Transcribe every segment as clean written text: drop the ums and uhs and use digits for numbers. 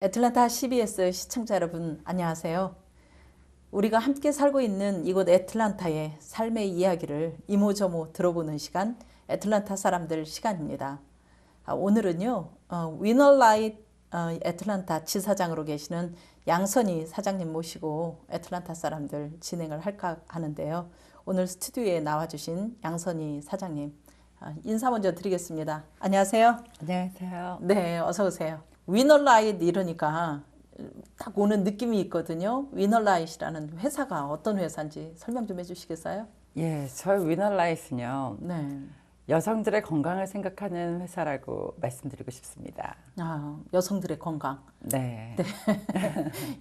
애틀랜타 CBS 시청자 여러분 안녕하세요. 우리가 함께 살고 있는 이곳 애틀랜타의 삶의 이야기를 이모저모 들어보는 시간, 애틀랜타 사람들 시간입니다. 오늘은요, 위너라이트 애틀랜타 지사장으로 계시는 양선희 사장님 모시고 애틀랜타 사람들 진행을 할까 하는데요. 오늘 스튜디오에 나와주신 양선희 사장님, 인사 먼저 드리겠습니다. 안녕하세요. 안녕하세요. 네, 어서 오세요. 위너라이트 이러니까 딱 오는 느낌이 있거든요. 위너라이트라는 회사가 어떤 회사인지 설명 좀 해주시겠어요? 예, 저희 위너라이트는요, 네. 여성들의 건강을 생각하는 회사라고 말씀드리고 싶습니다. 여성들의 건강. 네.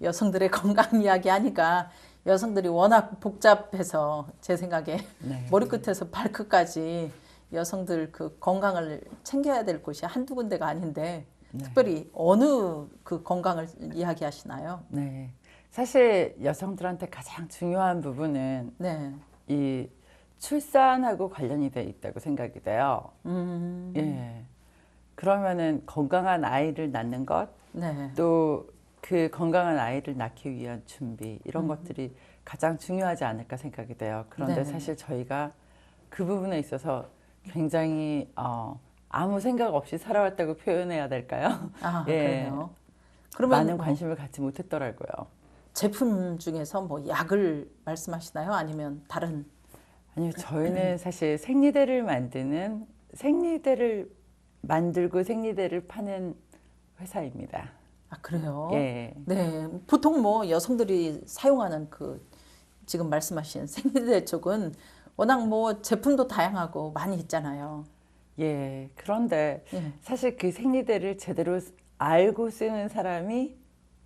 여성들의 건강 이야기 하니까 여성들이 워낙 복잡해서 제 생각에 네. 머리끝에서 발끝까지 여성들 그 건강을 챙겨야 될 곳이 한두 군데가 아닌데 네. 특별히 어느 그 건강을 이야기하시나요? 네. 사실 여성들한테 가장 중요한 부분은 네. 이 출산하고 관련이 돼 있다고 생각이 돼요. 예. 그러면은 건강한 아이를 낳는 것, 네. 또 그 건강한 아이를 낳기 위한 준비, 이런 것들이 가장 중요하지 않을까 생각이 돼요. 그런데 네. 사실 저희가 그 부분에 있어서 굉장히 아무 생각 없이 살아왔다고 표현해야 될까요? 그래요. 그러면 많은 관심을 갖지 못했더라고요. 제품 중에서 뭐 약을 말씀하시나요? 아니면 다른? 아니요, 저희는 사실 생리대를 만들고 생리대를 파는 회사입니다. 그래요? 예. 네. 보통 뭐 여성들이 사용하는 그 지금 말씀하신 생리대 쪽은 워낙 뭐 제품도 다양하고 많이 있잖아요. 예. 그런데 예. 사실 그 생리대를 제대로 알고 쓰는 사람이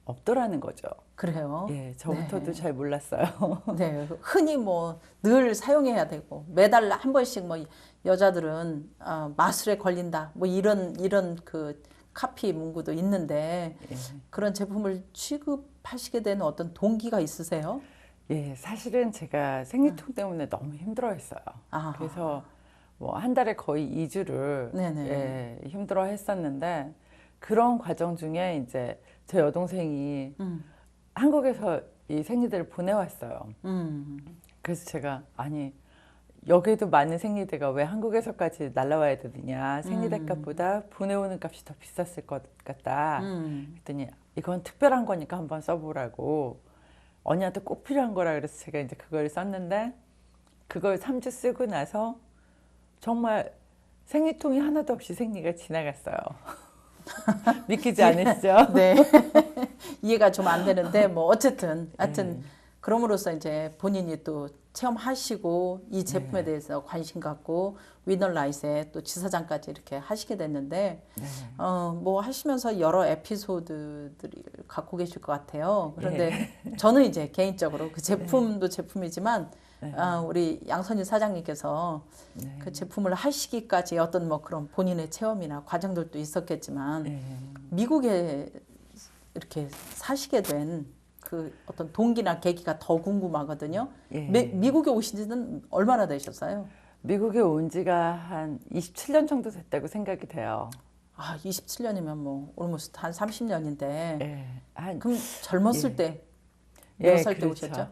없더라는 거죠. 그래요? 예, 저부터도 네. 잘 몰랐어요. 네. 흔히 뭐 늘 사용해야 되고 매달 한 번씩 뭐 여자들은 마술에 걸린다 뭐 이런 그 카피 문구도 있는데 예. 그런 제품을 취급하시게 된 어떤 동기가 있으세요? 예, 사실은 제가 생리통 때문에 너무 힘들어했어요. 아. 그래서 뭐 한 달에 거의 2주를 네네. 힘들어했었는데 그런 과정 중에 이제 제 여동생이 한국에서 이 생리대를 보내왔어요. 그래서 제가 아니 여기도 많은 생리대가 왜 한국에서까지 날라와야 되느냐, 생리대 값보다 보내오는 값이 더 비쌌을 것 같다. 그랬더니 이건 특별한 거니까 한번 써보라고, 언니한테 꼭 필요한 거라 그래서 제가 이제 그걸 썼는데 그걸 3주 쓰고 나서 정말 생리통이 하나도 없이 생리가 지나갔어요. 믿기지 않으시죠? 네. 이해가 좀 안 되는데 뭐 어쨌든 하여튼 그럼으로써 이제 본인이 또 체험하시고 이 제품에 대해서 관심 갖고 위너라이트에 또 지사장까지 이렇게 하시게 됐는데 뭐 하시면서 여러 에피소드들을 갖고 계실 것 같아요. 그런데 저는 이제 개인적으로 그 제품도 제품이지만 우리 양선희 사장님께서 그 제품을 하시기까지 어떤 뭐 그런 본인의 체험이나 과정들도 있었겠지만 미국에 이렇게 사시게 된 그 어떤 동기나 계기가 더 궁금하거든요. 미국에 오신 지는 얼마나 되셨어요? 미국에 온 지가 한 27년 정도 됐다고 생각이 돼요. 27년이면 뭐 almost 한 30년인데. 예, 그럼 젊었을 때 몇 살 때 그렇죠. 오셨죠?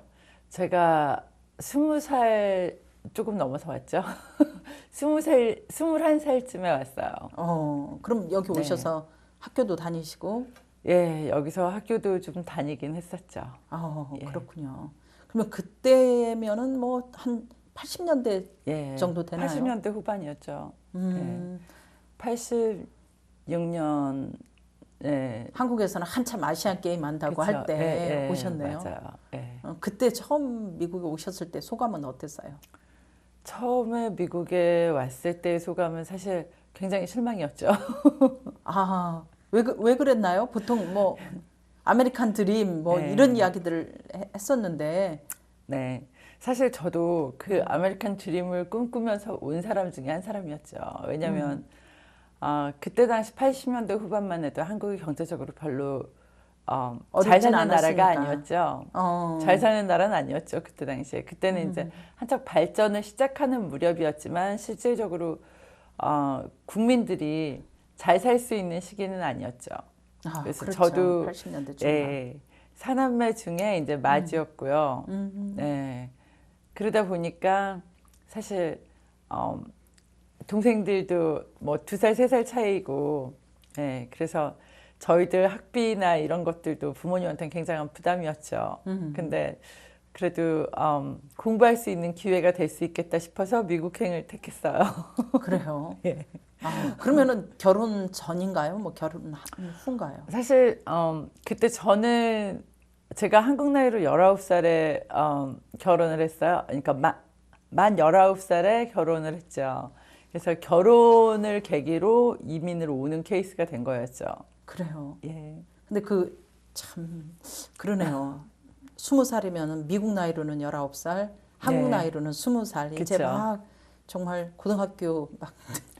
제가 20살 조금 넘어서 왔죠. 21살쯤에 왔어요. 그럼 여기 오셔서 학교도 다니시고? 예, 여기서 학교도 좀 다니긴 했었죠. 그렇군요. 그러면 그때면은 뭐 한 80년대 정도 되나요? 80년대 후반이었죠. 86년, 한국에서는 한참 아시안 게임 한다고 할 때 오셨네요. 맞아요. 그때 처음 미국에 오셨을 때 소감은 어땠어요? 처음에 미국에 왔을 때의 소감은 사실 굉장히 실망이었죠. 왜 그랬나요? 보통 뭐 아메리칸 드림 뭐 이런 이야기들을 했었는데. 네. 사실 저도 그 아메리칸 드림을 꿈꾸면서 온 사람 중에 한 사람이었죠. 왜냐면 그때 당시 80년대 후반만 해도 한국이 경제적으로 별로 잘 사는 나라가 아니었죠. 잘 사는 나라는 아니었죠. 그때 당시에. 그때는 이제 한창 발전을 시작하는 무렵이었지만 실질적으로 국민들이 잘 살 수 있는 시기는 아니었죠. 그래서 그렇죠. 저도 80년대 중반. 예, 사남매 중에 이제 맏이었고요. 예, 그러다 보니까 사실 동생들도 뭐 2살, 3살 차이고, 예, 그래서 저희들 학비나 이런 것들도 부모님한테는 굉장한 부담이었죠. 근데 그래도 공부할 수 있는 기회가 될 수 있겠다 싶어서 미국행을 택했어요. 그래요. 예. 그러면은 결혼 전인가요? 뭐 결혼 후인가요? 사실 그때 저는 제가 한국 나이로 19살에 결혼을 했어요. 그러니까 만 19살에 결혼을 했죠. 그래서 결혼을 계기로 이민을 오는 케이스가 된 거였죠. 그래요. 예. 근데 참 그러네요. 20살이면 미국 나이로는 19살, 한국 네. 나이로는 20살. 이제 그쵸. 막 정말 고등학교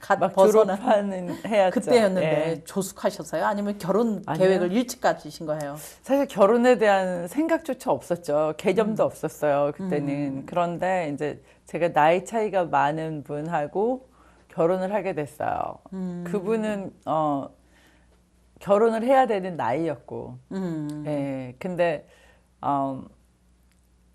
갓 막 벗어난 졸업하는 해였죠. 그때였는데 예. 조숙하셨어요? 아니면 결혼 아니요. 계획을 일찍 가지신 거예요? 사실 결혼에 대한 생각조차 없었죠. 개념도 없었어요, 그때는. 그런데 이제 제가 나이 차이가 많은 분하고 결혼을 하게 됐어요. 그분은 결혼을 해야 되는 나이였고, 예. 근데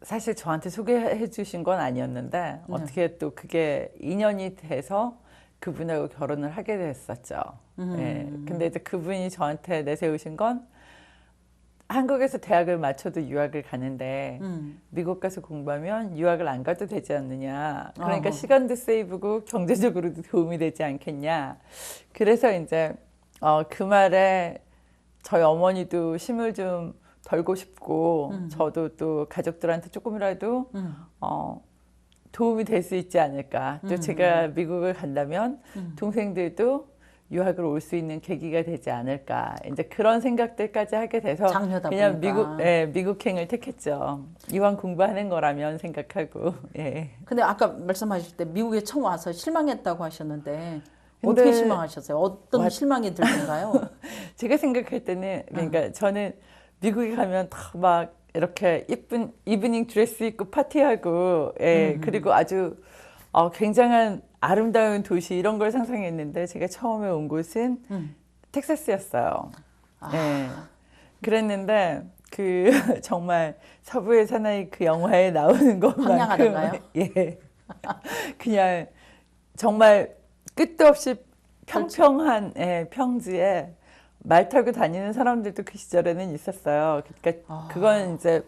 사실 저한테 소개해 주신 건 아니었는데 어떻게 또 그게 인연이 돼서 그분하고 결혼을 하게 됐었죠. 예. 근데 이제 그분이 저한테 내세우신 건 한국에서 대학을 마쳐도 유학을 가는데 미국 가서 공부하면 유학을 안 가도 되지 않느냐. 그러니까 시간도 세이브고 경제적으로도 도움이 되지 않겠냐. 그래서 이제 그 말에 저희 어머니도 힘을 좀 덜고 싶고 저도 또 가족들한테 조금이라도 도움이 될 수 있지 않을까. 또 제가 미국을 간다면 동생들도 유학을 올 수 있는 계기가 되지 않을까. 이제 그런 생각들까지 하게 돼서 장녀다 그냥 보니까. 미국행을 택했죠. 이왕 공부하는 거라면 생각하고. 예. 근데 아까 말씀하실 때 미국에 처음 와서 실망했다고 하셨는데 근데 어떻게 실망하셨어요? 어떤 와- 실망이 들던가요? 제가 생각할 때는 그러니까 저는 미국에 가면 다 막 이렇게 예쁜 이브닝 드레스 입고 파티하고 그리고 아주 굉장한 아름다운 도시 이런 걸 상상했는데 제가 처음에 온 곳은 텍사스였어요. 예. 그랬는데 그 정말 서부의 사나이 그 영화에 나오는 것만큼 황량하던가요? 예. 그냥 정말 끝도 없이 평평한 평지에 말 타고 다니는 사람들도 그 시절에는 있었어요. 그러니까 그건 이제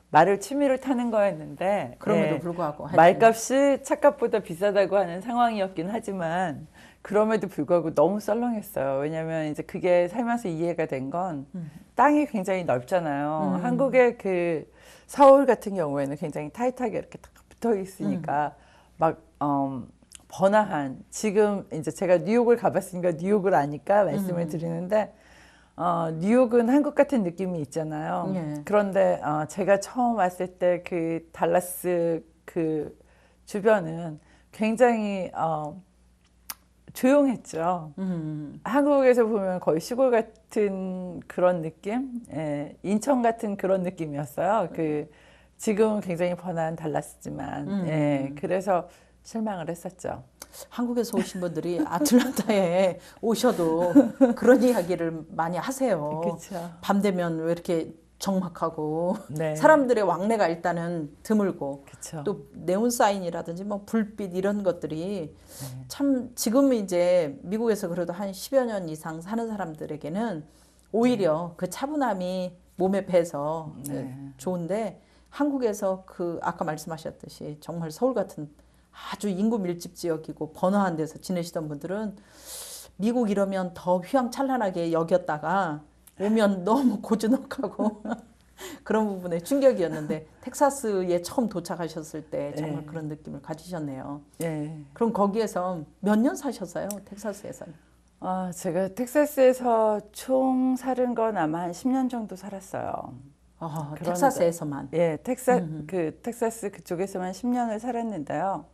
말을 취미로 타는 거였는데 그럼에도 불구하고 하여튼. 말값이 차값보다 비싸다고 하는 상황이었긴 하지만 그럼에도 불구하고 너무 썰렁했어요. 왜냐하면 이제 그게 살면서 이해가 된 건 땅이 굉장히 넓잖아요. 한국의 그 서울 같은 경우에는 굉장히 타이트하게 이렇게 딱 붙어 있으니까 막 번화한 지금 이제 제가 뉴욕을 가봤으니까 뉴욕을 아니까 말씀을 드리는데 뉴욕은 한국 같은 느낌이 있잖아요. 예. 그런데 제가 처음 왔을 때 그 달라스 그 주변은 굉장히 조용했죠. 한국에서 보면 거의 시골 같은 그런 느낌, 인천 같은 그런 느낌이었어요. 그 지금은 굉장히 번화한 달라스지만, 그래서 실망을 했었죠. 한국에서 오신 분들이 아틀란타에 오셔도 그런 이야기를 많이 하세요. 그렇죠. 밤 되면 왜 이렇게 적막하고 네. 사람들의 왕래가 일단은 드물고 그렇죠. 또 네온 사인이라든지 뭐 불빛 이런 것들이 참 지금은 이제 미국에서 그래도 한 10여 년 이상 사는 사람들에게는 오히려 그 차분함이 몸에 배서 좋은데 한국에서 그 아까 말씀하셨듯이 정말 서울 같은 아주 인구 밀집 지역이고 번화한 데서 지내시던 분들은 미국 이러면 더 휘황찬란하게 여겼다가 오면 너무 고즈넉하고 그런 부분에 충격이었는데 텍사스에 처음 도착하셨을 때 정말 그런 느낌을 가지셨네요. 예. 그럼 거기에서 몇 년 사셨어요? 텍사스에서는? 제가 텍사스에서 총 살은 건 아마 한 10년 정도 살았어요. 그런데- 텍사스에서만. 예, 텍사스 그쪽에서만 10년을 살았는데요.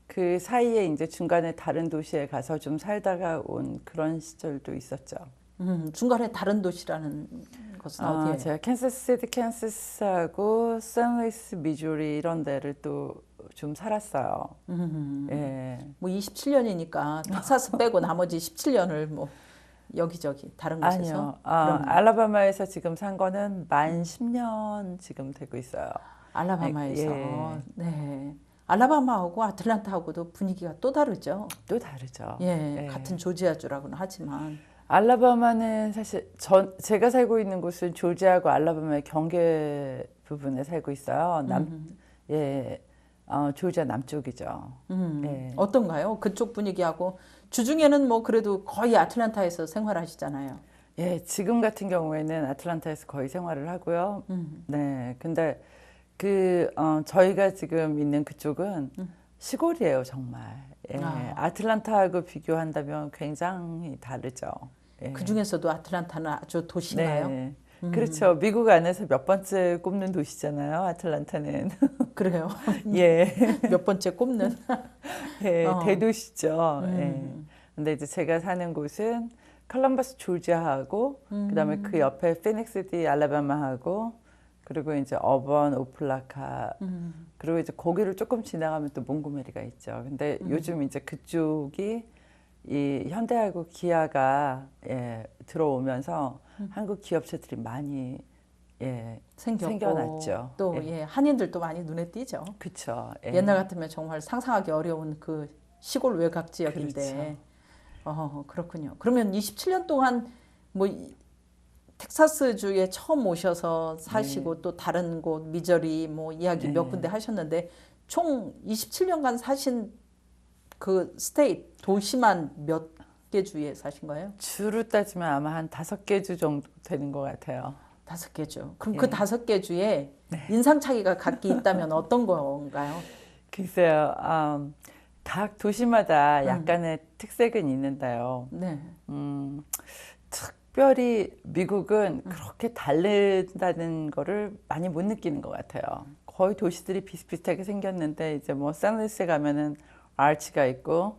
그 사이에 이제 중간에 다른 도시에 가서 좀 살다가 온 그런 시절도 있었죠. 중간에 다른 도시라는 것은 어디예요? 제가 캔사스시티, 캔사스하고 샌루이스, 미주리 이런 데를 또 좀 살았어요. 예. 뭐 27년이니까 텍사스 빼고 나머지 17년을 뭐 여기저기 다른 곳에서? 아니요. 그럼 알라바마에서 지금 산 거는 만 10년 지금 되고 있어요. 알라바마에서. 예. 네. 알라바마하고 아틀란타하고도 분위기가 또 다르죠. 또 다르죠. 예, 예. 같은 조지아주라고는 하지만. 알라바마는 사실 제가 살고 있는 곳은 조지아하고 알라바마의 경계 부분에 살고 있어요. 예, 조지아 남쪽이죠. 예. 어떤가요? 그쪽 분위기하고 주중에는 뭐 그래도 거의 아틀란타에서 생활하시잖아요. 예, 지금 같은 경우에는 아틀란타에서 거의 생활을 하고요. 네, 근데 저희가 지금 있는 그쪽은 시골이에요, 정말. 예, 아틀란타하고 비교한다면 굉장히 다르죠. 예. 그 중에서도 아틀란타는 아주 도시인가요? 네. 그렇죠. 미국 안에서 몇 번째 꼽는 도시잖아요, 아틀란타는. 그래요. 예. 몇 번째 꼽는. 예, 대도시죠. 예. 근데 이제 제가 사는 곳은 컬럼버스 조지아하고 그다음에 그 옆에 피닉시티 알라바마하고 그리고 이제 어번 오플라카 그리고 이제 거기를 조금 지나가면 또 몽고메리가 있죠. 근데 요즘 이제 그쪽이 이 현대하고 기아가 들어오면서 한국 기업체들이 많이 생겨났죠. 또 한인들도 많이 눈에 띄죠. 그렇죠. 옛날 같으면 정말 상상하기 어려운 그 시골 외곽 지역인데. 그렇죠. 그렇군요. 그러면 27년 동안 뭐 텍사스주에 처음 오셔서 사시고 또 다른 곳 미저리 뭐 이야기 몇 군데 하셨는데 총 27년간 사신 그 스테이트 도시만 몇 개 주에 사신 거예요? 주로 따지면 아마 한 5개 주 정도 되는 것 같아요. 5개 주. 그럼 그 5개 주에 인상착의가 각기 있다면 어떤 건가요? 글쎄요. 각 도시마다 약간의 특색은 있는데요. 네. 특별히 미국은 그렇게 다르다는 거를 많이 못 느끼는 것 같아요. 거의 도시들이 비슷비슷하게 생겼는데 이제 뭐 샌루이스에 가면은 아치가 있고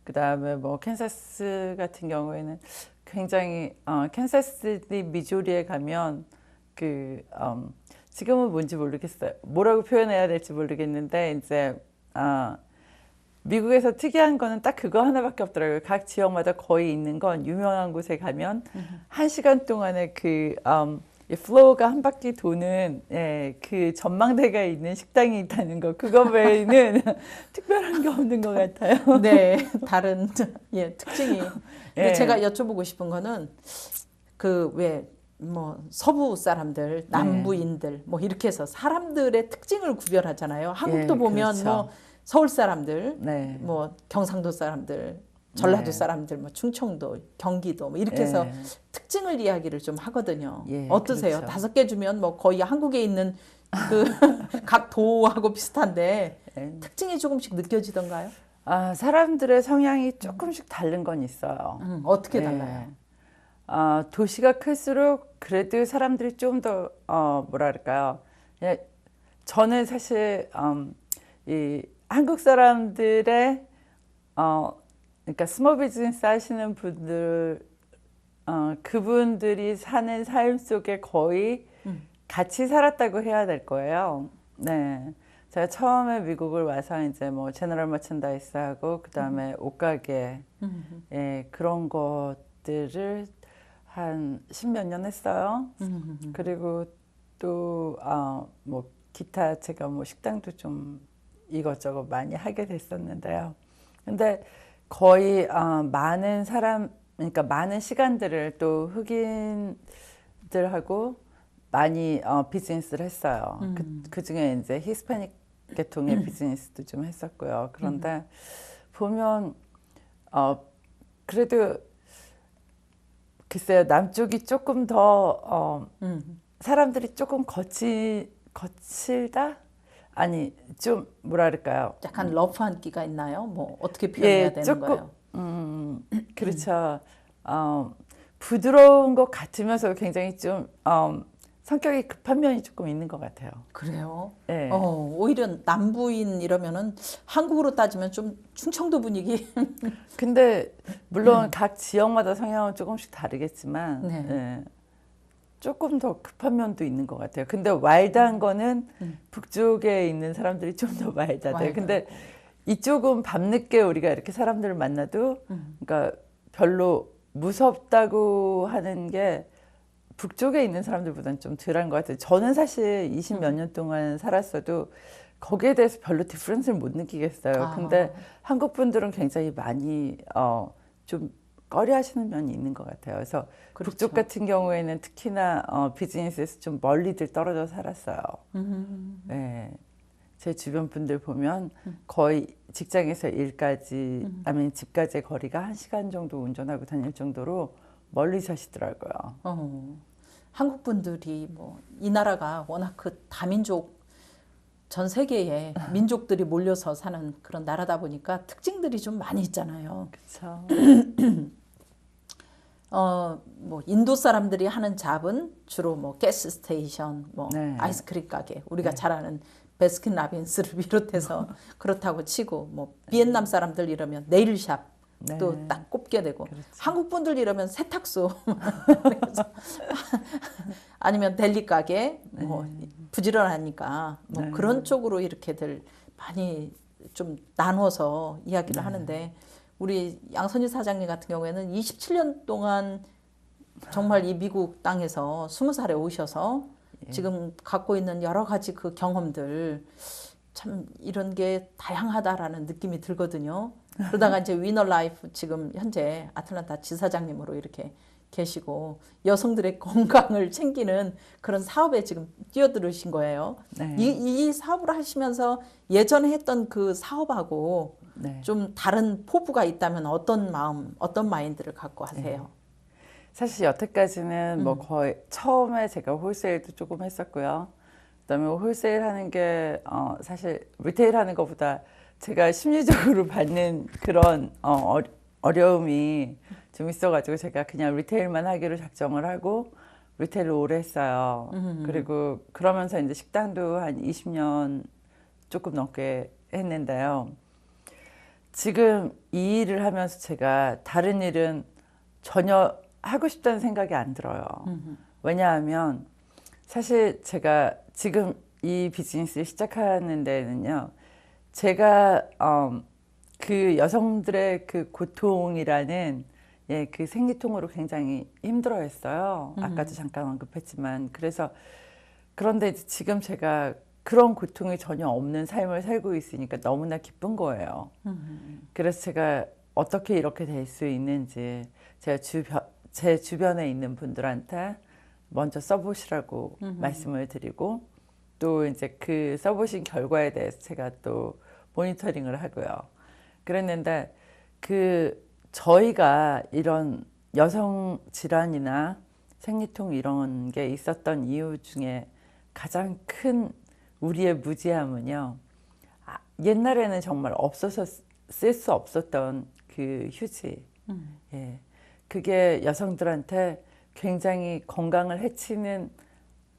그다음에 뭐 캔사스 같은 경우에는 굉장히 캔사스시 미조리에 가면 지금은 뭔지 모르겠어요. 뭐라고 표현해야 될지 모르겠는데 이제 미국에서 특이한 거는 딱 그거 하나밖에 없더라고요. 각 지역마다 거의 있는 건 유명한 곳에 가면 1시간 동안에 이 플로어가 한 바퀴 도는 그 전망대가 있는 식당이 있다는 거. 그거 외에는 특별한 게 없는 것 같아요. 네, 다른 특징이. 근데 제가 여쭤보고 싶은 거는 그 왜 뭐 서부 사람들, 남부인들 뭐 이렇게 해서 사람들의 특징을 구별하잖아요. 한국도 보면 그렇죠. 뭐 서울 사람들, 네. 뭐 경상도 사람들, 전라도 사람들, 뭐 충청도, 경기도 뭐 이렇게 해서 특징을 이야기를 좀 하거든요. 어떠세요? 그렇죠. 5개 주면 뭐 거의 한국에 있는 그 각 도하고 비슷한데 특징이 조금씩 느껴지던가요? 사람들의 성향이 조금씩 다른 건 있어요. 어떻게 달라요? 도시가 클수록 그래도 사람들이 좀 더 뭐랄까요? 저는 사실 이 한국 사람들의 그러니까 스몰 비즈니스 하시는 분들 그분들이 사는 삶 속에 거의 같이 살았다고 해야 될 거예요. 네. 제가 처음에 미국을 와서 이제 뭐 제너럴 머천다이스 하고 그다음에 옷가게 그런 것들을 한 10몇 년 했어요. 그리고 또 뭐 기타 제가 뭐 식당도 좀 이것저것 많이 하게 됐었는데요. 근데 거의 많은 그러니까 많은 시간들을 또 흑인들하고 많이 비즈니스를 했어요. 그 중에 이제 히스패닉 계통의 비즈니스도 좀 했었고요. 그런데 보면 그래도 글쎄요, 남쪽이 조금 더 사람들이 조금 거칠다? 아니 좀 뭐랄까요? 약간 러프한 끼가 있나요? 뭐 어떻게 표현해야 되는 조금, 거예요? 그렇죠. 부드러운 것 같으면서 굉장히 좀 성격이 급한 면이 조금 있는 것 같아요. 그래요? 네. 오히려 남부인 이러면은 한국으로 따지면 좀 충청도 분위기. 근데 물론 각 지역마다 성향은 조금씩 다르겠지만 네. 조금 더 급한 면도 있는 것 같아요. 근데 와일드한 거는 북쪽에 있는 사람들이 좀 더 와일드하대요. 근데 이쪽은 밤늦게 우리가 이렇게 사람들을 만나도 그러니까 별로 무섭다고 하는 게 북쪽에 있는 사람들보다는 좀 덜한 것 같아요. 저는 사실 20 몇 년 동안 살았어도 거기에 대해서 별로 디퍼런스를 못 느끼겠어요. 근데 한국 분들은 굉장히 많이 좀 꺼려하시는 면이 있는 것 같아요. 그래서 그렇죠. 북쪽 같은 경우에는 특히나 비즈니스에서 좀 멀리들 떨어져 살았어요. 네. 제 주변 분들 보면 거의 직장에서 일까지, 아니면 집까지의 거리가 1시간 정도 운전하고 다닐 정도로 멀리 사시더라고요. 한국 분들이 뭐 이 나라가 워낙 그 다민족 전 세계에 민족들이 몰려서 사는 그런 나라다 보니까 특징들이 좀 많이 있잖아요. 그렇죠. 뭐 인도 사람들이 하는 잡은 주로 뭐 가스 스테이션, 뭐 네. 아이스크림 가게, 우리가 잘 아는 베스킨 라빈스를 비롯해서 그렇다고 치고, 뭐 비엔남 사람들 이러면 네일샵 네. 또 딱 꼽게 되고, 그렇죠. 한국 분들 이러면 세탁소 그래서 아니면 델리 가게, 뭐 부지런하니까 뭐 네. 그런 쪽으로 이렇게들 많이 좀 나눠서 이야기를 하는데, 우리 양선희 사장님 같은 경우에는 27년 동안 정말 이 미국 땅에서 20살에 오셔서 지금 갖고 있는 여러 가지 그 경험들, 참 이런 게 다양하다라는 느낌이 들거든요. 그러다가 이제 위너 라이프 지금 현재 아틀란타 지사장님으로 이렇게 계시고 여성들의 건강을 챙기는 그런 사업에 지금 뛰어들으신 거예요. 네. 이 사업을 하시면서 예전에 했던 그 사업하고 네. 좀 다른 포부가 있다면 어떤 마음, 어떤 마인드를 갖고 하세요? 사실 여태까지는 뭐 거의 처음에 제가 홀세일도 조금 했었고요. 그다음에 홀세일 하는 게 사실 리테일 하는 것보다 제가 심리적으로 받는 그런 어려움이 좀 있어가지고 제가 그냥 리테일만 하기로 작정을 하고 리테일을 오래 했어요. 그리고 그러면서 이제 식당도 한 20년 조금 넘게 했는데요. 지금 이 일을 하면서 제가 다른 일은 전혀 하고 싶다는 생각이 안 들어요. 왜냐하면 사실 제가 지금 이 비즈니스를 시작하는 데는요, 제가 그 여성들의 그 고통이라는 그 생리통으로 굉장히 힘들어했어요. 아까도 잠깐 언급했지만, 그래서 그런데 이제 지금 제가 그런 고통이 전혀 없는 삶을 살고 있으니까 너무나 기쁜 거예요. 그래서 제가 어떻게 이렇게 될 수 있는지 제 주변에 있는 분들한테 먼저 써보시라고 말씀을 드리고, 또 이제 그 써보신 결과에 대해서 제가 또 모니터링을 하고요. 그랬는데 저희가 이런 여성 질환이나 생리통 이런 게 있었던 이유 중에 가장 큰 우리의 무지함은요, 옛날에는 정말 없어서 쓸 수 없었던 그 휴지, 그게 여성들한테 굉장히 건강을 해치는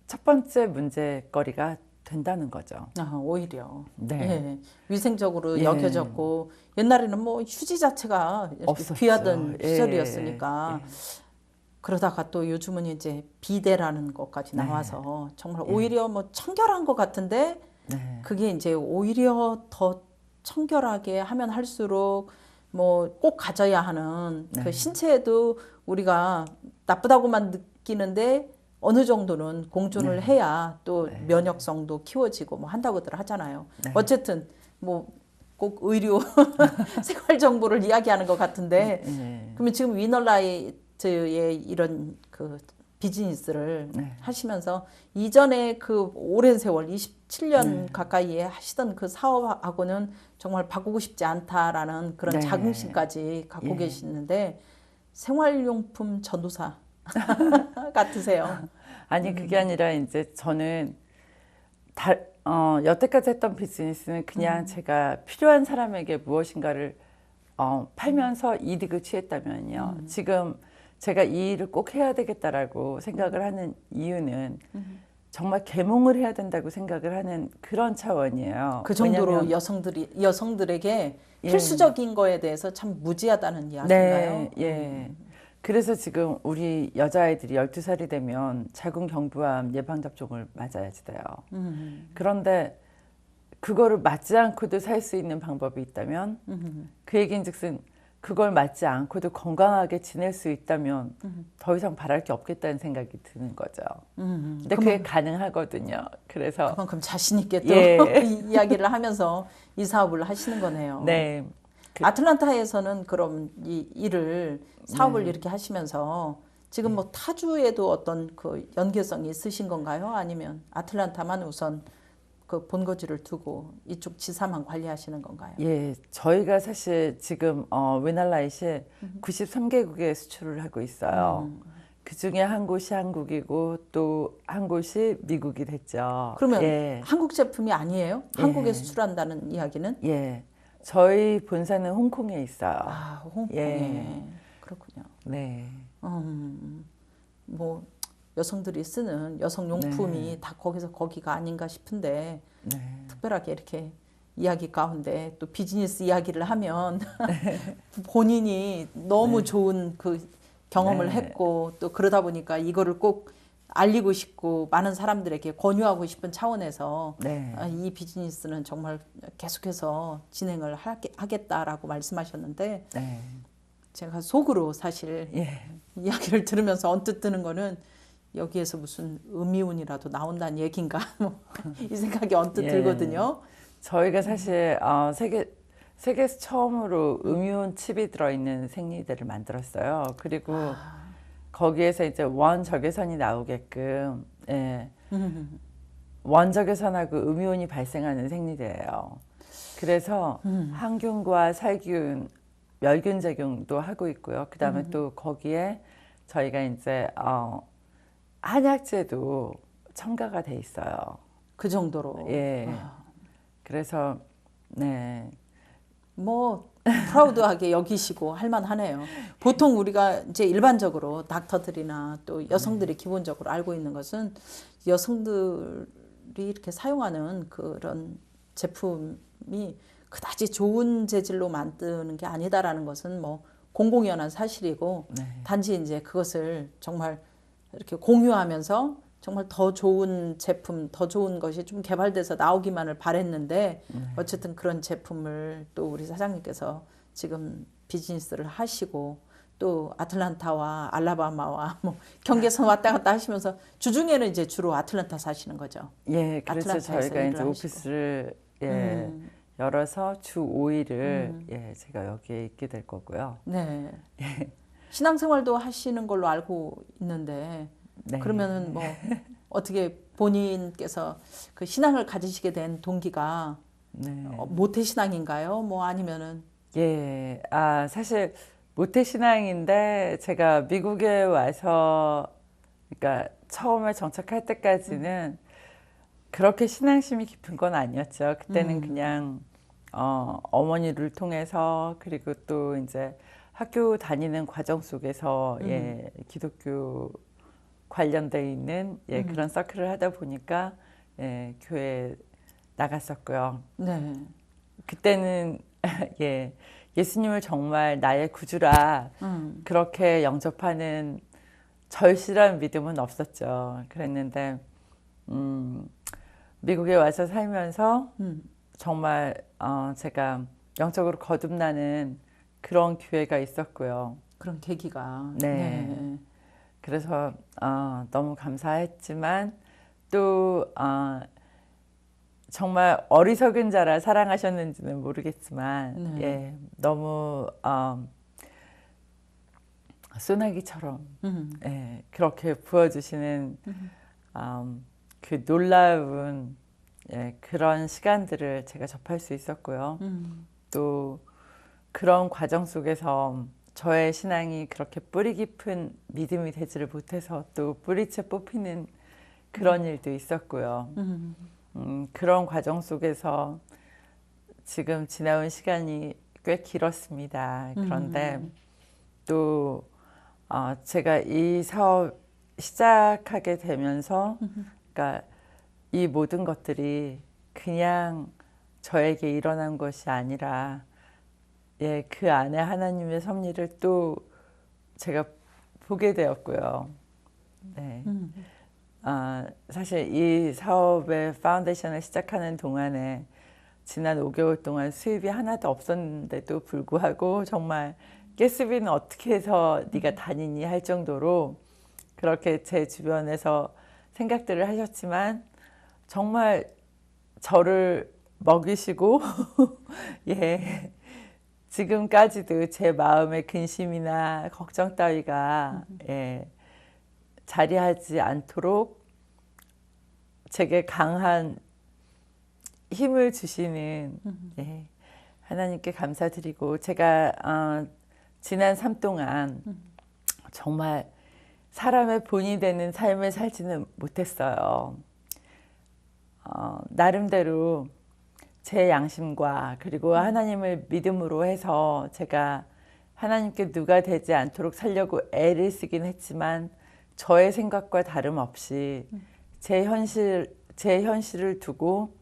첫 번째 문제거리가 된다는 거죠. 오히려 네. 위생적으로 여겨졌고, 옛날에는 뭐 휴지 자체가 없었죠. 귀하던 시절이었으니까. 그러다가 또 요즘은 이제 비데라는 것까지 나와서 정말 오히려 뭐 청결한 것 같은데, 그게 이제 오히려 더 청결하게 하면 할수록 뭐 꼭 가져야 하는 그 신체에도 우리가 나쁘다고만 느끼는데 어느 정도는 공존을 해야 또 면역성도 키워지고 뭐 한다고들 하잖아요. 어쨌든 뭐 꼭 의료 생활 정보를 이야기하는 것 같은데, 그러면 지금 위너라이트의 이런 그 비즈니스를 하시면서 이전에 그 오랜 세월 27년 가까이에 하시던 그 사업하고는 정말 바꾸고 싶지 않다라는 그런 자긍심까지 갖고 계시는데, 생활용품 전도사 같으세요. 아니 그게 아니라 이제 저는 여태까지 했던 비즈니스는 그냥 제가 필요한 사람에게 무엇인가를 팔면서 이득을 취했다면요. 지금 제가 이 일을 꼭 해야 되겠다라고 생각을 하는 이유는 정말 계몽을 해야 된다고 생각을 하는 그런 차원이에요. 그 정도로 왜냐면, 여성들에게 필수적인 거에 대해서 참 무지하다는 이야기인가요? 네. 그래서 지금 우리 여자아이들이 12살이 되면 자궁경부암 예방접종을 맞아야지 돼요. 그런데 그거를 맞지 않고도 살 수 있는 방법이 있다면 그 얘기인즉슨 그걸 맞지 않고도 건강하게 지낼 수 있다면 더 이상 바랄 게 없겠다는 생각이 드는 거죠. 근데 그게 가능하거든요. 그래서 그만큼 자신 있게 또 예. 이야기를 하면서 이 사업을 하시는 거네요. 네. 아틀란타에서는 그럼 이 일을 사업을 이렇게 하시면서 지금 뭐 타주에도 어떤 그 연계성이 있으신 건가요? 아니면 아틀란타만 우선 그 본거지를 두고 이쪽 지사만 관리하시는 건가요? 예, 저희가 사실 지금 위날라잇이 93개국에 수출을 하고 있어요. 그 중에 한 곳이 한국이고 또 한 곳이 미국이 됐죠. 그러면 예, 한국 제품이 아니에요? 한국에 수출한다는 이야기는? 예. 저희 본사는 홍콩에 있어요. 아, 홍콩에. 예. 그렇군요. 네. 뭐 여성들이 쓰는 여성용품이 다 거기가 아닌가 싶은데 네. 특별하게 이렇게 이야기 가운데 또 비즈니스 이야기를 하면 본인이 너무 좋은 그 경험을 했고 또 그러다 보니까 이거를 꼭 알리고 싶고 많은 사람들에게 권유하고 싶은 차원에서 네. 이 비즈니스는 정말 계속해서 진행을 하겠다라고 말씀하셨는데 네. 제가 속으로 사실 예. 이야기를 들으면서 언뜻 드는 거는 여기에서 무슨 음이온이라도 나온다는 얘기인가 이 생각이 언뜻 예. 들거든요. 저희가 사실 세계에서 처음으로 음이온 칩이 들어있는 생리대를 만들었어요. 그리고 거기에서 이제 원적외선이 나오게끔 예. 원적외선하고 음이온이 발생하는 생리대예요. 그래서 항균과 살균, 멸균 작용도 하고 있고요. 그 다음에 또 거기에 저희가 이제 한약재도 첨가가 돼 있어요. 그 정도로. 예. 그래서 네. 뭐 프라우드하게 여기시고 할만하네요. 보통 우리가 이제 일반적으로 닥터들이나 또 여성들이 기본적으로 알고 있는 것은 여성들이 이렇게 사용하는 그런 제품이 그다지 좋은 재질로 만드는 게 아니다라는 것은 뭐 공공연한 사실이고 단지 이제 그것을 정말 이렇게 공유하면서 정말 더 좋은 제품, 더 좋은 것이 좀 개발돼서 나오기만을 바랬는데 어쨌든 그런 제품을 또 우리 사장님께서 지금 비즈니스를 하시고 또 아틀란타와 알라바마와 뭐 경계선 왔다 갔다 하시면서 주중에는 이제 주로 아틀란타 사시는 거죠. 예, 그래서 아틀란타에서 저희가 일을 이제 하시고. 오피스를 예, 열어서 주 5일을 예, 제가 여기에 있게 될 거고요. 네. 신앙생활도 하시는 걸로 알고 있는데 네. 그러면은 뭐 어떻게 본인께서 그 신앙을 가지시게 된 동기가 네. 모태 신앙인가요? 뭐 아니면은 예, 사실 모태신앙인데 제가 미국에 와서 그러니까 처음에 정착할 때까지는 그렇게 신앙심이 깊은 건 아니었죠. 그때는 그냥 어머니를 통해서 그리고 또 이제 학교 다니는 과정 속에서 예, 기독교 관련돼 있는 예, 그런 서클을 하다 보니까 예, 교회에 나갔었고요. 네. 그때는 예, 예수님을 정말 나의 구주라 그렇게 영접하는 절실한 믿음은 없었죠. 그랬는데 미국에 와서 살면서 정말 제가 영적으로 거듭나는 그런 기회가 있었고요. 그런 계기가. 네. 그래서 너무 감사했지만 또 정말 어리석은 자라 사랑하셨는지는 모르겠지만 예, 너무 소나기처럼 예, 그렇게 부어주시는 그 놀라운 예, 그런 시간들을 제가 접할 수 있었고요. 또 그런 과정 속에서 저의 신앙이 그렇게 뿌리 깊은 믿음이 되지를 못해서 또 뿌리채 뽑히는 그런 일도 있었고요. 그런 과정 속에서 지금 지나온 시간이 꽤 길었습니다. 그런데 또 제가 이 사업 시작하게 되면서 그러니까 이 모든 것들이 그냥 저에게 일어난 것이 아니라 예, 그 안에 하나님의 섭리를 또 제가 보게 되었고요. 네. 사실 이 사업의 파운데이션을 시작하는 동안에 지난 5개월 동안 수입이 하나도 없었는데도 불구하고 정말 가스비는 어떻게 해서 네가 다니니 할 정도로 그렇게 제 주변에서 생각들을 하셨지만 정말 저를 먹이시고 예, 지금까지도 제 마음의 근심이나 걱정 따위가 예, 자리하지 않도록 제게 강한 힘을 주시는 예, 하나님께 감사드리고 제가 지난 삶 동안 정말 사람의 본이 되는 삶을 살지는 못했어요. 나름대로 제 양심과 그리고 하나님을 믿음으로 해서 제가 하나님께 누가 되지 않도록 살려고 애를 쓰긴 했지만 저의 생각과 다름없이 제 현실을 두고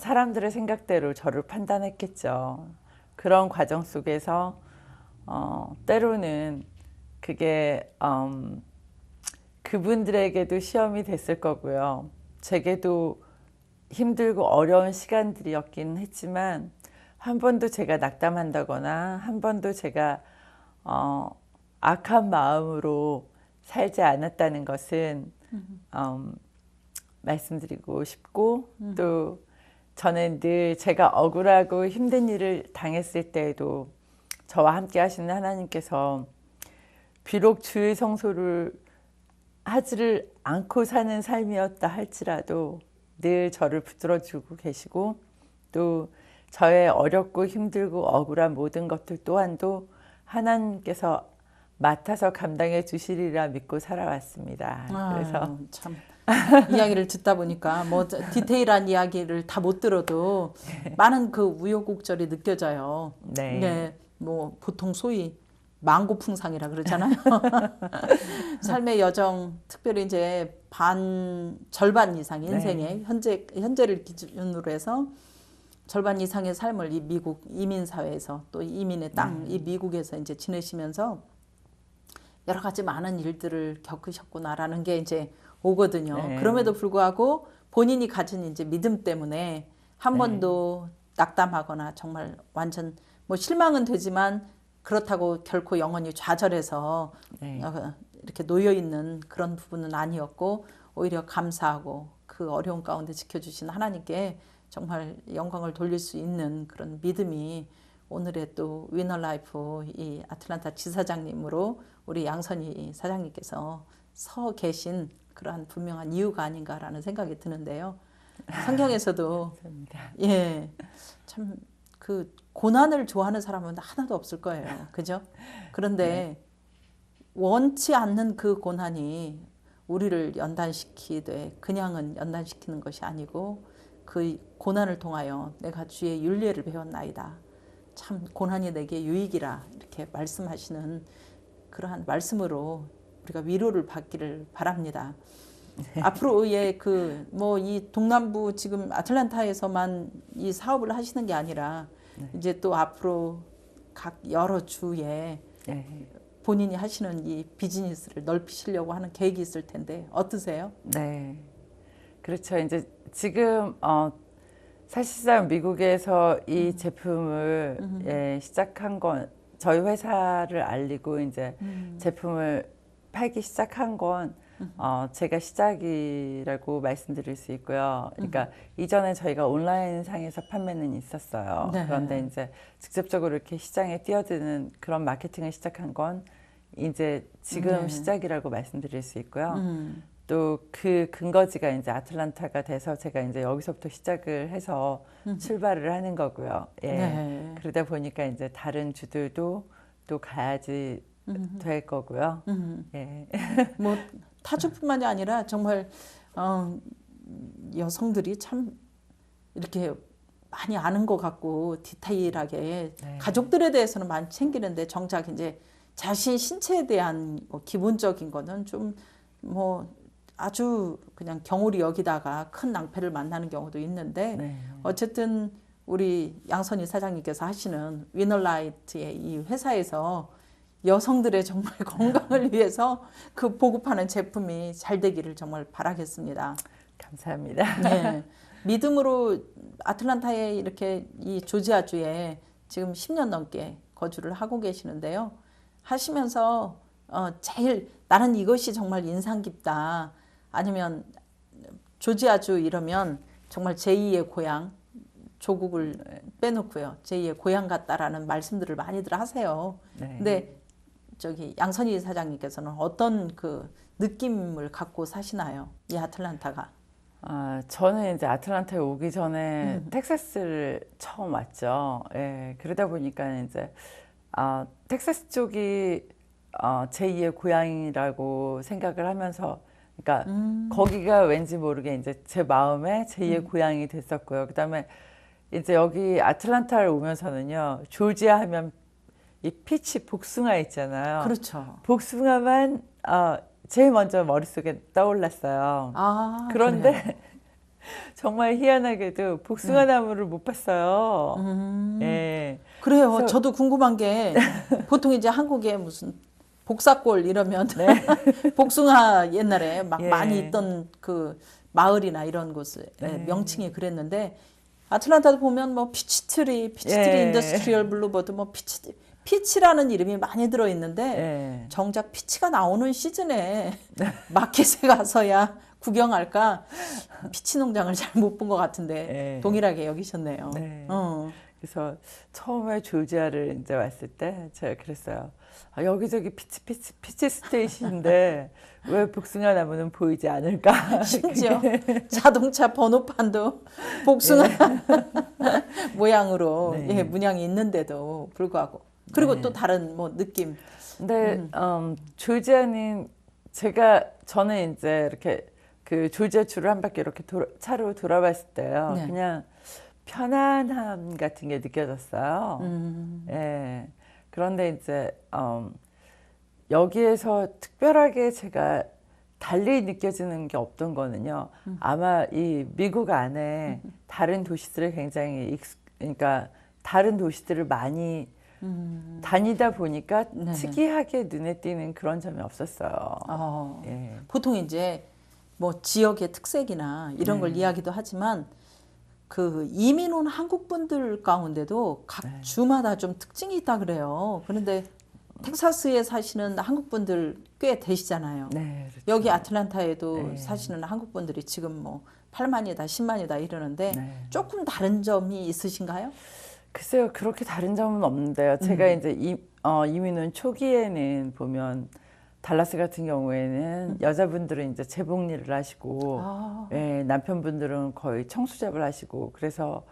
사람들의 생각대로 저를 판단했겠죠. 그런 과정 속에서 때로는 그게 그분들에게도 시험이 됐을 거고요. 제게도 힘들고 어려운 시간들이었긴 했지만 한 번도 제가 낙담한다거나 한 번도 제가 악한 마음으로 살지 않았다는 것은 말씀드리고 싶고 또 저는 늘 제가 억울하고 힘든 일을 당했을 때에도 저와 함께 하시는 하나님께서 비록 주의 성소를 하지를 않고 사는 삶이었다 할지라도 늘 저를 붙들어주고 계시고 또 저의 어렵고 힘들고 억울한 모든 것들 또한도 하나님께서 맡아서 감당해 주시리라 믿고 살아왔습니다. 그래서 참 이야기를 듣다 보니까 뭐 디테일한 이야기를 다 못 들어도 많은 그 우여곡절이 느껴져요. 네. 네, 뭐 보통 소위 망고풍상이라 그러잖아요. 삶의 여정, 특별히 이제 절반 이상 인생의 현재를 기준으로 해서 절반 이상의 삶을 이 미국 이민 사회에서 또 이민의 땅, 이 미국에서 이제 지내시면서 여러 가지 많은 일들을 겪으셨구나라는 게 이제 오거든요. 네. 그럼에도 불구하고 본인이 가진 이제 믿음 때문에 한 번도 낙담하거나 정말 완전 뭐 실망은 되지만 그렇다고 결코 영원히 좌절해서 이렇게 놓여 있는 그런 부분은 아니었고 오히려 감사하고 그 어려운 가운데 지켜주신 하나님께 정말 영광을 돌릴 수 있는 그런 믿음이 오늘의 또 위너라이프 이 아틀란타 지사장님으로 우리 양선희 사장님께서 서 계신 그러한 분명한 이유가 아닌가라는 생각이 드는데요. 성경에서도 예, 참 그 고난을 좋아하는 사람은 하나도 없을 거예요. 그죠? 그런데 원치 않는 그 고난이 우리를 연단시키되 그냥은 연단시키는 것이 아니고 그 고난을 통하여 내가 주의 율례를 배웠나이다. 참 고난이 내게 유익이라 이렇게 말씀하시는 그러한 말씀으로 우리가 위로를 받기를 바랍니다. 앞으로 이 동남부 지금 아틀란타에서만 이 사업을 하시는 게 아니라 이제 또 앞으로 각 여러 주에 본인이 하시는 이 비즈니스를 넓히시려고 하는 계획이 있을 텐데 어떠세요? 네, 그렇죠. 이제 지금 사실상 미국에서 이 제품을 시작한 건 저희 회사를 알리고 이제 제품을 팔기 시작한 건 제가 시작이라고 말씀드릴 수 있고요. 그러니까 이전에 저희가 온라인 상에서 판매는 있었어요. 네. 그런데 이제 직접적으로 이렇게 시장에 뛰어드는 그런 마케팅을 시작한 건 이제 지금 시작이라고 말씀드릴 수 있고요. 또 그 근거지가 이제 아틀란타가 돼서 제가 이제 여기서부터 시작을 해서 출발을 하는 거고요. 예. 그러다 보니까 이제 다른 주들도 또 가야지 될 거고요. 예. 뭐 타주뿐만이 아니라 정말 여성들이 참 이렇게 많이 아는 것 같고 디테일하게 가족들에 대해서는 많이 챙기는데 정작 이제 자신 신체에 대한 뭐 기본적인 거는 좀 뭐 아주 그냥 경홀히 여기다가 큰 낭패를 만나는 경우도 있는데 어쨌든 우리 양선희 사장님께서 하시는 위너라이트의 이 회사에서 여성들의 정말 건강을 위해서 그 보급하는 제품이 잘 되기를 정말 바라겠습니다. 감사합니다. 네. 믿음으로 아틀란타에 이렇게 이 조지아주에 지금 10년 넘게 거주를 하고 계시는데요. 하시면서 제일 나는 이것이 정말 인상 깊다. 아니면 조지아주 이러면 정말 제2의 고향, 조국을 빼놓고요. 제2의 고향 같다라는 말씀들을 많이들 하세요. 네. 근데 저기 양선희 사장님께서는 어떤 그 느낌을 갖고 사시나요? 이 아틀란타가. 저는 이제 아틀란타에 오기 전에 텍사스를 처음 왔죠. 예, 그러다 보니까 이제 텍사스 쪽이 제2의 고향이라고 생각을 하면서, 그러니까 거기가 왠지 모르게 이제 제 마음에 제2의 고향이 됐었고요. 그다음에 이제 여기 아틀란타를 오면서는요, 조지아 하면 이 피치 복숭아 있잖아요. 그렇죠. 복숭아만 제일 먼저 머릿속에 떠올랐어요. 그런데 그래요. 정말 희한하게도 복숭아 나무를 못 봤어요. 예. 그래요. 그래서- 저도 궁금한 게 보통 이제 한국에 무슨 복사골 이러면 복숭아 옛날에 막 예. 많이 있던 그 마을이나 이런 곳의 네. 명칭이 그랬는데 아틀란타도 보면 뭐 피치트리 예. 인더스트리얼 블루버드 뭐 피치라는 이름이 많이 들어 있는데 예. 정작 피치가 나오는 시즌에 마켓에 가서야 구경할까 피치 농장을 잘 못 본 것 같은데 예. 동일하게 여기셨네요. 네. 어. 그래서 처음에 조지아를 이제 왔을 때 제가 그랬어요. 여기저기 피치 스테이시인데 왜 복숭아 나무는 보이지 않을까? 심지어 자동차 번호판도 복숭아 모양으로 네. 예, 문양이 있는데도 불구하고 그리고 네. 또 다른 뭐 느낌. 근데 조지아는 저는 이제 이렇게 그 조지아 주를 한 바퀴 이렇게 차로 돌아봤을 때요. 네. 그냥 편안함 같은 게 느껴졌어요. 예. 그런데 이제 여기에서 특별하게 제가 달리 느껴지는 게 없던 거는요. 아마 이 미국 안에 다른 도시들을 굉장히 그러니까 다른 도시들을 많이 다니다 보니까 네네. 특이하게 눈에 띄는 그런 점이 없었어요. 예. 보통 이제 뭐 지역의 특색이나 이런 네. 걸 이야기도 하지만 그 이민 온 한국 분들 가운데도 각 네. 주마다 좀 특징이 있다 그래요. 그런데 텍사스에 사시는 한국 분들 꽤 되시잖아요. 네, 그렇죠. 여기 아틀란타에도 네. 사시는 한국 분들이 지금 뭐 8만이다, 10만이다 이러는데 네. 조금 다른 점이 있으신가요? 글쎄요, 그렇게 다른 점은 없는데요. 제가 이제 이민 온 초기에는 보면 달라스 같은 경우에는 여자분들은 이제 재봉 일을 하시고, 예, 남편분들은 거의 청소잡을 하시고, 그래서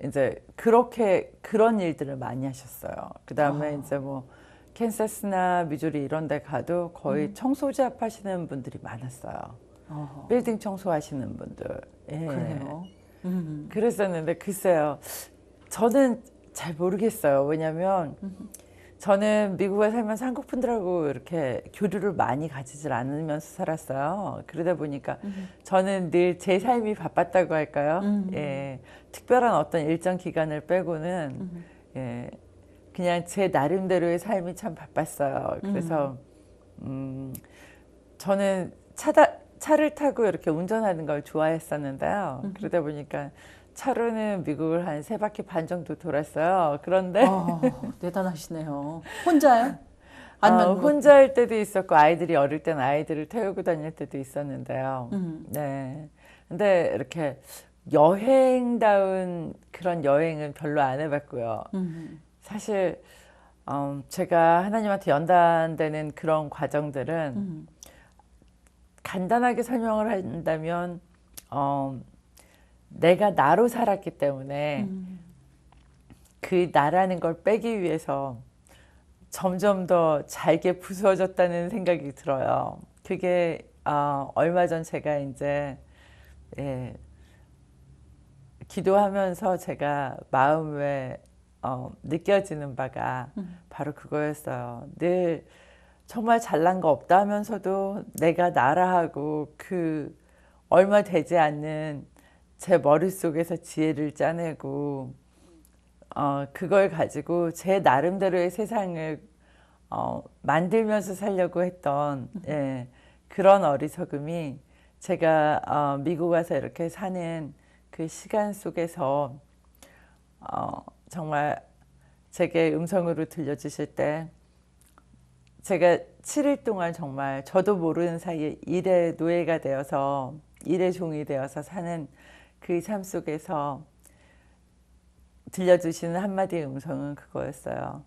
이제 그런 일들을 많이 하셨어요. 그 다음에 이제 뭐 캔사스나 미주리 이런 데 가도 거의 청소잡 하시는 분들이 많았어요. 빌딩 청소하시는 분들. 예. 그래요. 그랬었는데 글쎄요. 저는 잘 모르겠어요. 왜냐면 저는 미국에 살면서 한국 분들하고 이렇게 교류를 많이 가지질 않으면서 살았어요. 그러다 보니까 저는 늘 제 삶이 바빴다고 할까요? 예, 특별한 어떤 일정 기간을 빼고는 예, 그냥 제 나름대로의 삶이 참 바빴어요. 그래서 저는 차를 타고 이렇게 운전하는 걸 좋아했었는데요. 그러다 보니까 차로는 미국을 한 3바퀴 반 정도 돌았어요. 그런데 대단하시네요. 혼자요? 아니면 뭐- 혼자 할 때도 있었고 아이들이 어릴 땐 아이들을 태우고 다닐 때도 있었는데요. 네. 근데 이렇게 여행다운 그런 여행은 별로 안 해봤고요. 사실 제가 하나님한테 연단되는 그런 과정들은 간단하게 설명을 한다면 내가 나로 살았기 때문에 그 나라는 걸 빼기 위해서 점점 더 잘게 부서졌다는 생각이 들어요. 그게 얼마 전 제가 이제 예, 기도하면서 제가 마음에 느껴지는 바가 바로 그거였어요. 늘 정말 잘난 거 없다 하면서도 내가 나라 하고 그 얼마 되지 않는 제 머릿속에서 지혜를 짜내고 그걸 가지고 제 나름대로의 세상을 만들면서 살려고 했던 예, 그런 어리석음이 제가 미국 와서 이렇게 사는 그 시간 속에서 정말 제게 음성으로 들려주실 때 제가 7일 동안 정말 저도 모르는 사이에 일의 노예가 되어서 일의 종이 되어서 사는 그 삶 속에서 들려주시는 한마디의 음성은 그거였어요.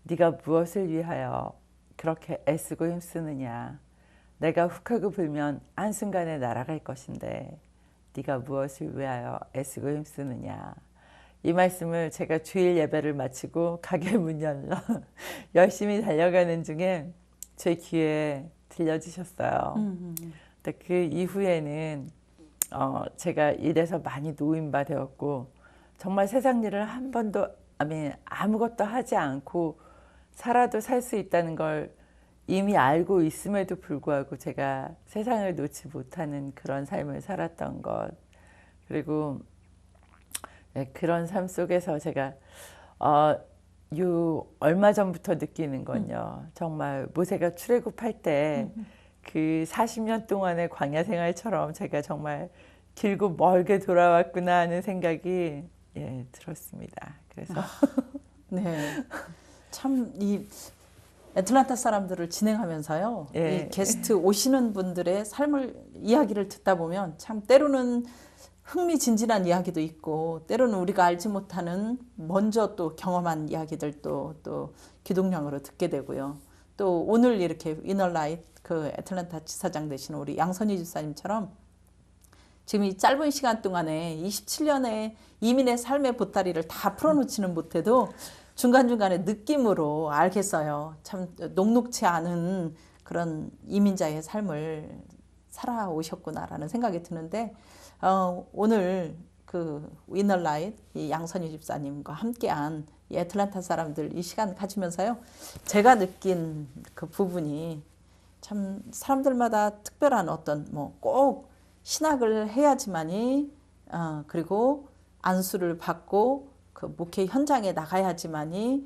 네가 무엇을 위하여 그렇게 애쓰고 힘쓰느냐. 내가 훅하고 불면 한순간에 날아갈 것인데 네가 무엇을 위하여 애쓰고 힘쓰느냐. 이 말씀을 제가 주일 예배를 마치고 가게 문 열러 열심히 달려가는 중에 제 귀에 들려주셨어요. 근데 그 이후에는 제가 일에서 많이 노임바 되었고 정말 세상 일을 한 번도 아무것도 하지 않고 살아도 살 수 있다는 걸 이미 알고 있음에도 불구하고 제가 세상을 놓지 못하는 그런 삶을 살았던 것. 그리고 그런 삶 속에서 제가 얼마 전부터 느끼는 건요. 정말 모세가 출애굽할 때 그 40년 동안의 광야 생활처럼 제가 정말 길고 멀게 돌아왔구나 하는 생각이 들었습니다. 그래서 네. 참 이 애틀란타 사람들을 진행하면서요. 이 게스트 오시는 분들의 삶을 이야기를 듣다 보면 참 때로는 흥미진진한 이야기도 있고 때로는 우리가 알지 못하는 먼저 또 경험한 이야기들도 또 기독령으로 듣게 되고요. 또 오늘 이렇게 이너라이트 그 애틀란타 지사장 되신 우리 양선희 집사님처럼 지금 이 짧은 시간 동안에 27년의 이민의 삶의 보따리를 다 풀어놓지는 못해도 중간중간에 느낌으로 알겠어요. 참 녹록치 않은 그런 이민자의 삶을 살아오셨구나라는 생각이 드는데 오늘 그 위너라이트 이 양선희 집사님과 함께한 이 애틀란타 사람들 이 시간 가지면서요. 제가 느낀 그 부분이 참 사람들마다 특별한 어떤 뭐 꼭 신학을 해야지만이 그리고 안수를 받고 그 목회 현장에 나가야지만이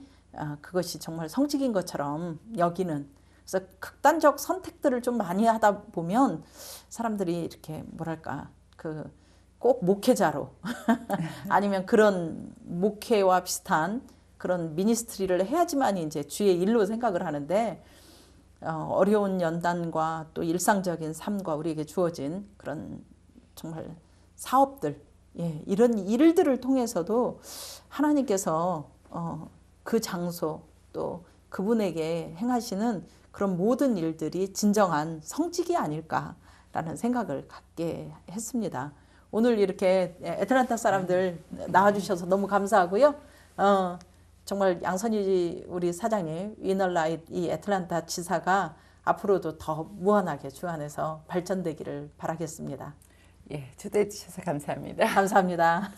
그것이 정말 성직인 것처럼 여기는 그래서 극단적 선택들을 좀 많이 하다 보면 사람들이 이렇게 뭐랄까 그 꼭 목회자로 아니면 그런 목회와 비슷한 그런 미니스트리를 해야지만이 이제 주의 일로 생각을 하는데 어려운 연단과 또 일상적인 삶과 우리에게 주어진 그런 정말 사업들 이런 일들을 통해서도 하나님께서 그 장소 또 그분에게 행하시는 그런 모든 일들이 진정한 성직이 아닐까라는 생각을 갖게 했습니다. 오늘 이렇게 애틀란타 사람들 나와주셔서 너무 감사하고요. 정말 양선희 우리 사장님 위너라이트 이 애틀란타 지사가 앞으로도 더 무한하게 주 안에서 발전되기를 바라겠습니다. 초대해 주셔서 감사합니다. 감사합니다.